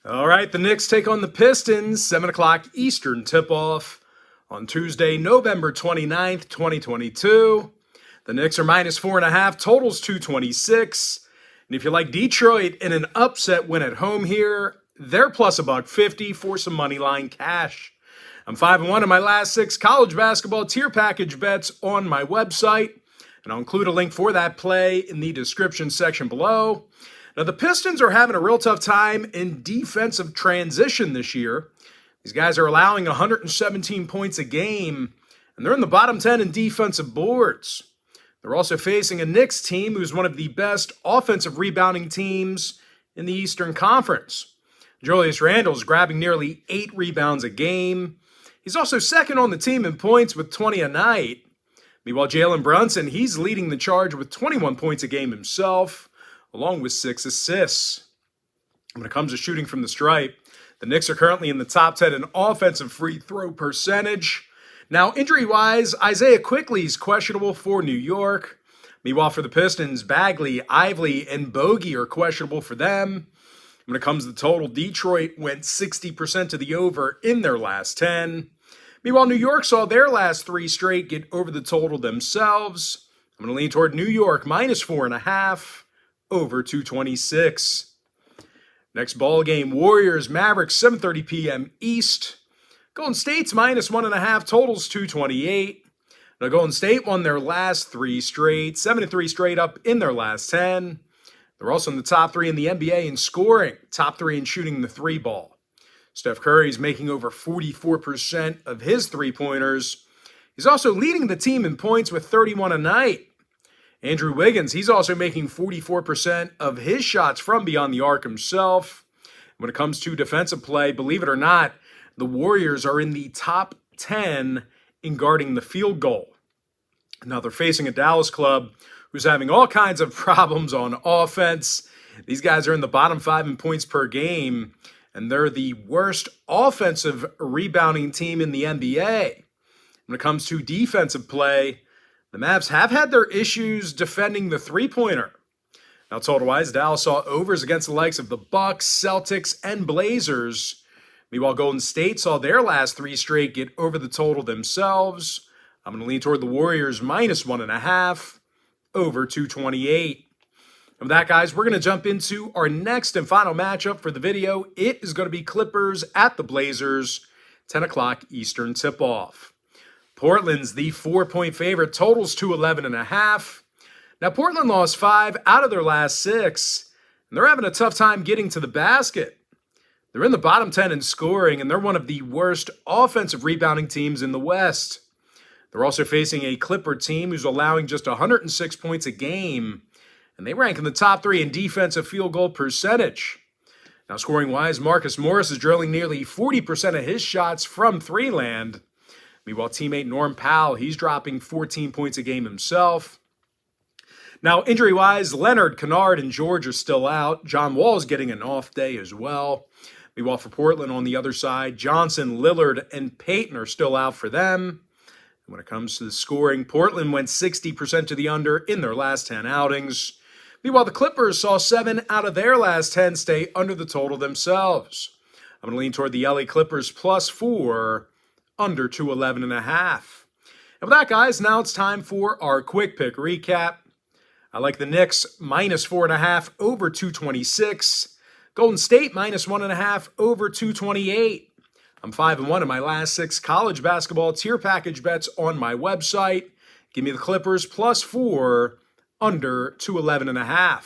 All right, the Knicks take on the Pistons, 7 o'clock Eastern tip-off on Tuesday, November 29th, 2022. The Knicks are minus 4.5, totals 226. And if you like Detroit in an upset win at home here, they're plus $1.50 for some money line cash. I'm 5-1 in my last 6 college basketball tier package bets on my website, and I'll include a link for that play in the description section below. Now, the Pistons are having a real tough time in defensive transition this year. These guys are allowing 117 points a game, and they're in the bottom 10 in defensive boards. They're also facing a Knicks team who's one of the best offensive rebounding teams in the Eastern Conference. Julius Randle's grabbing nearly 8 rebounds a game. He's also second on the team in points with 20 a night. Meanwhile, Jalen Brunson, he's leading the charge with 21 points a game himself, along with 6 assists. When it comes to shooting from the stripe, the Knicks are currently in the top 10 in offensive free throw percentage. Now, injury-wise, Isaiah Quickley's questionable for New York. Meanwhile, for the Pistons, Bagley, Ivey, and Bogey are questionable for them. When it comes to the total, Detroit went 60% to the over in their last 10. Meanwhile, New York saw their last 3 straight get over the total themselves. I'm going to lean toward New York, minus 4.5. Over 226. Next ball game, Warriors, Mavericks, 7:30 p.m. East. Golden State's minus 1.5, totals 228. Now, Golden State won their last 3 straight, 7-3 straight up in their last 10. They're also in the top 3 in the NBA in scoring, top 3 in shooting the 3-ball. Steph Curry's making over 44% of his 3-pointers. He's also leading the team in points with 31 a night. Andrew Wiggins, he's also making 44% of his shots from beyond the arc himself. When it comes to defensive play, believe it or not, the Warriors are in the top 10 in guarding the field goal. Now they're facing a Dallas club who's having all kinds of problems on offense. These guys are in the bottom 5 in points per game, and they're the worst offensive rebounding team in the NBA. When it comes to defensive play, the Mavs have had their issues defending the 3-pointer. Now, total-wise, Dallas saw overs against the likes of the Bucks, Celtics, and Blazers. Meanwhile, Golden State saw their last 3 straight get over the total themselves. I'm going to lean toward the Warriors, minus 1.5, over 228. And with that, guys, we're going to jump into our next and final matchup for the video. It is going to be Clippers at the Blazers, 10 o'clock Eastern tip-off. Portland's the 4-point favorite, totals 211.5. Now, Portland lost 5 out of their last 6, and they're having a tough time getting to the basket. They're in the bottom 10 in scoring, and they're one of the worst offensive rebounding teams in the West. They're also facing a Clipper team who's allowing just 106 points a game, and they rank in the top 3 in defensive field goal percentage. Now, scoring-wise, Marcus Morris is drilling nearly 40% of his shots from 3-land. Meanwhile, teammate Norm Powell, he's dropping 14 points a game himself. Now, injury-wise, Leonard, Kennard, and George are still out. John Wall's getting an off day as well. Meanwhile, for Portland on the other side, Johnson, Lillard, and Payton are still out for them. And when it comes to the scoring, Portland went 60% to the under in their last 10 outings. Meanwhile, the Clippers saw 7 out of their last 10 stay under the total themselves. I'm going to lean toward the LA Clippers plus 4, under 211.5. And with that, guys, now it's time for our quick pick recap. I like the Knicks minus 4.5 over 226. Golden State minus 1.5 over 228. I'm 5-1 in my last 6 college basketball tier package bets on my website. Give me the Clippers plus 4, under 211.5.